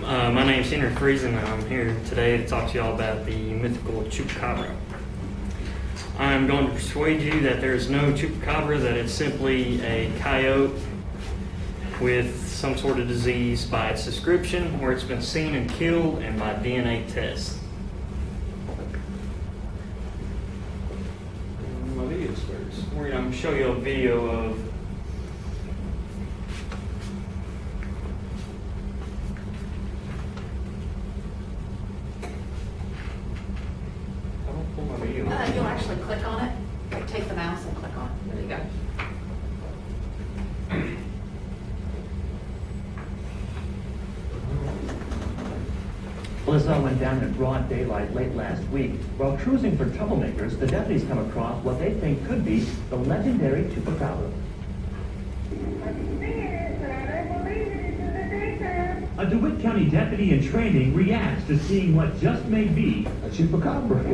My name's Henry Friessen, and I'm here today to talk to y'all about the mythical chupacabra. I'm going to persuade you that there is no chupacabra, that it's simply a coyote with some sort of disease by its description, where it's been seen and killed, and by DNA tests. My video's first. I'm going to show you a video of You'll actually click on it. Take the mouse and click on it. There you go. Well, this all went down in broad daylight late last week. While cruising for troublemakers, the deputies come across what they think could be the legendary chupacabra. A DeWitt County deputy in training reacts to seeing what just may be a chupacabra.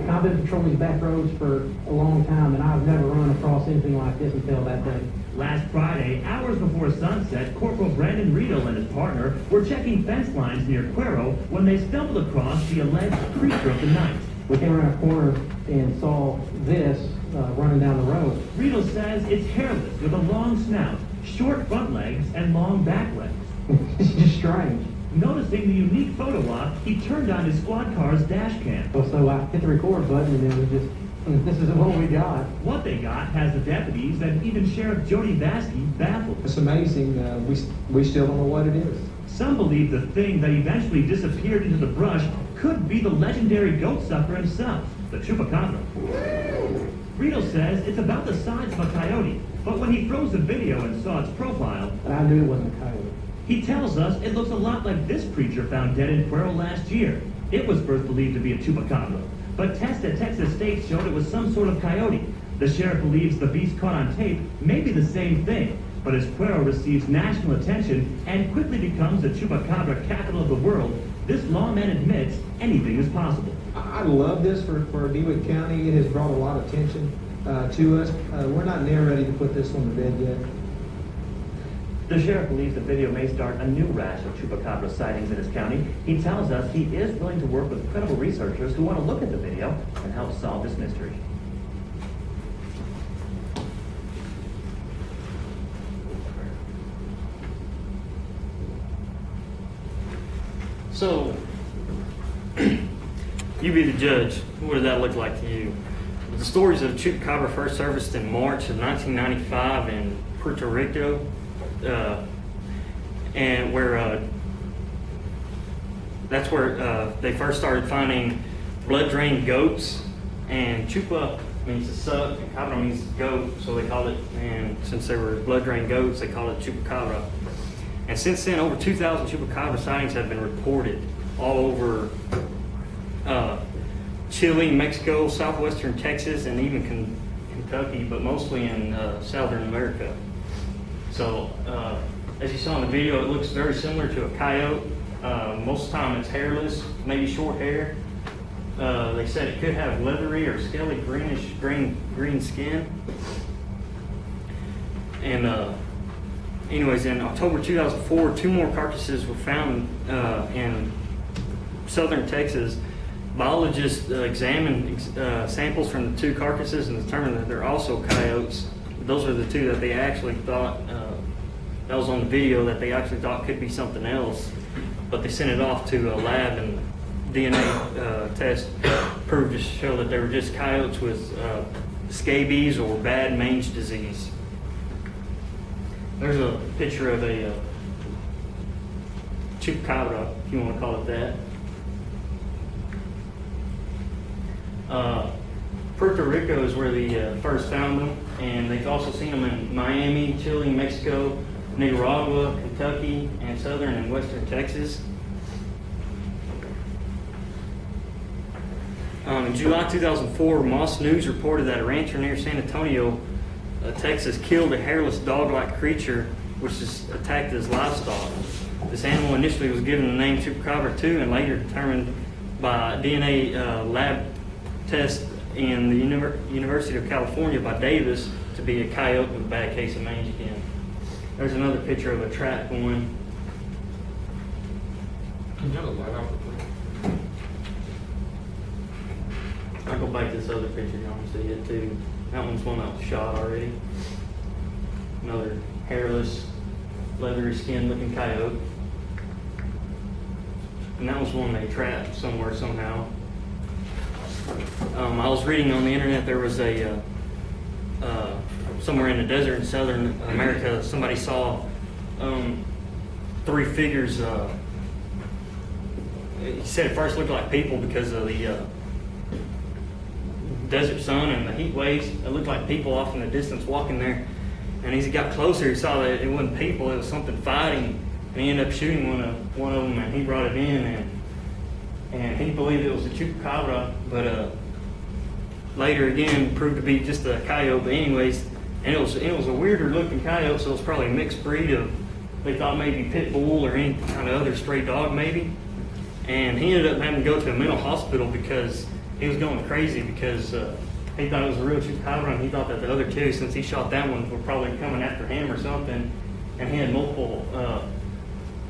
I've been patrolling these back roads for a long time, and I've never run across anything like this until that day. Last Friday, hours before sunset, Corporal Brandon Riedel and his partner were checking fence lines near Cuero when they stumbled across the alleged creature of the night. We came around a corner and saw this running down the road. Riedel says it's hairless with a long snout, short front legs, and long back legs. It's just strange. Noticing the unique photo op, he turned on his squad car's dash cam. Well, so I hit the record button, and it was just, this is what we got. What they got has the deputies and even Sheriff Jody Vasky baffled. It's amazing. We still don't know what it is. Some believe the thing that eventually disappeared into the brush could be the legendary goat sucker himself, the chupacabra. Riedel says it's about the size of a coyote, but when he froze the video and saw its profile, But I knew it wasn't a coyote. he tells us it looks a lot like this creature found dead in Cuero last year. It was first believed to be a chupacabra, but tests at Texas State showed it was some sort of coyote. The sheriff believes the beast caught on tape may be the same thing, but as Cuero receives national attention and quickly becomes the chupacabra capital of the world, this lawman admits anything is possible. I love this for DeWitt County. It has brought a lot of attention to us. We're not near ready to put this on the bed yet. The sheriff believes the video may start a new rash of chupacabra sightings in his county. He tells us he is willing to work with credible researchers who want to look at the video and help solve this mystery. So, you be the judge. What did that look like to you? The stories of chupacabra first surfaced in March of 1995 in Puerto Rico, and that's where they first started finding blood-drained goats. And chupa means to suck, and cabra means goat, so they called it. And since they were blood-drained goats, they called it chupacabra. And since then, over 2,000 chupacabra sightings have been reported all over Chile, Mexico, southwestern Texas, and even Kentucky, but mostly in Southern America. So, as you saw in the video, it looks very similar to a coyote. Most of the time it's hairless, maybe short hair. They said it could have leathery or scaly greenish green skin. And anyways, in October 2004, 2 more carcasses were found in southern Texas. Biologists examined samples from the 2 carcasses and determined that they're also coyotes. Those are the 2 that they actually thought, that was on the video, that they actually thought could be something else. But they sent it off to a lab, and DNA test proved to show that they were just coyotes with scabies or bad mange disease. There's a picture of a chupacabra, if you want to call it that. Puerto Rico is where they first found them, and they've also seen them in Miami, Chile, Mexico, Nicaragua, Kentucky, and southern and western Texas. In July 2004, Moss News reported that a rancher near San Antonio, Texas, killed a hairless dog-like creature which has attacked his livestock. This animal initially was given the name chupacabra too, and later determined by DNA lab test in the University of California by Davis to be a coyote with a bad case of mange again. There's another picture of a trapped one. Can you have a light off the plate? I'll go back to this other picture, you want to see it too. That one's one that was shot already. Another hairless, leathery skin looking coyote. And that was one they trapped somewhere somehow. I was reading on the internet there was a somewhere in the desert in southern America, somebody saw 3 figures. He said at first looked like people because of the desert sun and the heat waves. It looked like people off in the distance walking there. And as he got closer, he saw that it wasn't people; it was something fighting. And he ended up shooting one of them, and he brought it in, and he believed it was a chupacabra, but later again proved to be just a coyote. But anyways, and it was a weirder looking coyote, so it was probably a mixed breed of, they thought maybe pit bull or any kind of other stray dog maybe. And he ended up having to go to a mental hospital because he was going crazy because he thought it was a real chupacabra, and he thought that the other 2, since he shot that one, were probably coming after him or something. And he had multiple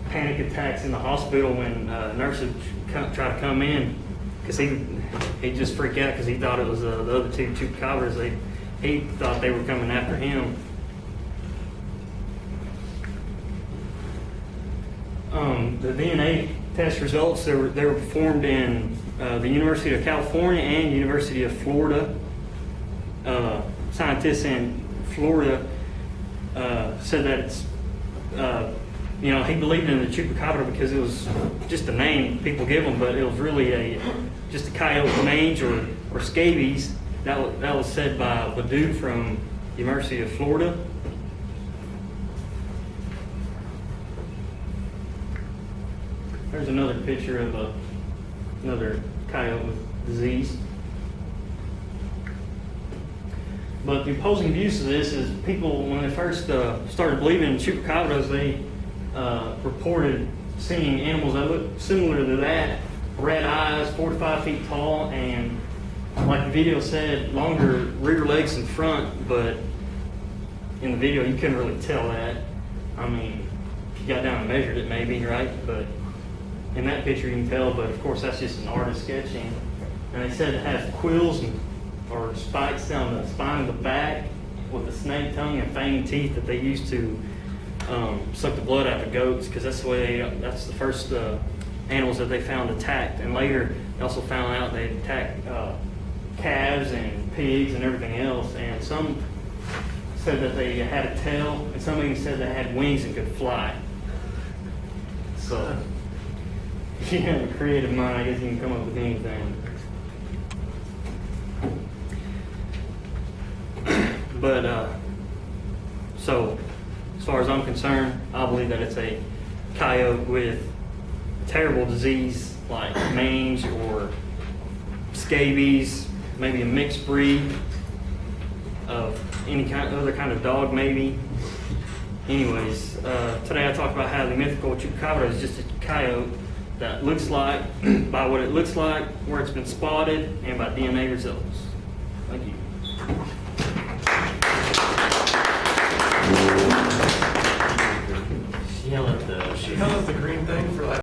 panic attacks in the hospital when nurses tried to come in, because he just freaked out because he thought it was the other 2 chupacabras. He thought they were coming after him. The DNA test results, they were performed in the University of California and University of Florida. Scientists in Florida said that it's, he believed in the chupacabra because it was just a name people give them, but it was really just a coyote mange or scabies. That was said by a dude from University of Florida. There's another picture of another coyote with disease. But the opposing views to this is people, when they first started believing in chupacabras, they reported seeing animals that looked similar to that, red eyes, 4 to 5 feet tall, and like the video said, longer rear legs in front, but in the video you couldn't really tell that. I mean, if you got down and measured it maybe, right? But in that picture you can tell, but of course that's just an artist sketching. And they said it has quills or spikes down the spine of the back with a snake tongue and fanged teeth that they used to suck the blood out of goats, because that's the way that's the first animals that they found attacked. And later they also found out they attacked calves and pigs and everything else. And some said that they had a tail, and some even said they had wings and could fly. So if you have a creative mind, I guess you can come up with anything. But so as far as I'm concerned, I believe that it's a coyote with terrible disease like mange or scabies, maybe a mixed breed of any other kind of dog maybe. Anyways, today I talked about how the mythical chupacabra is just a coyote that looks like, by what it looks like, where it's been spotted, and by DNA results. Thank you. She held up the green thing for like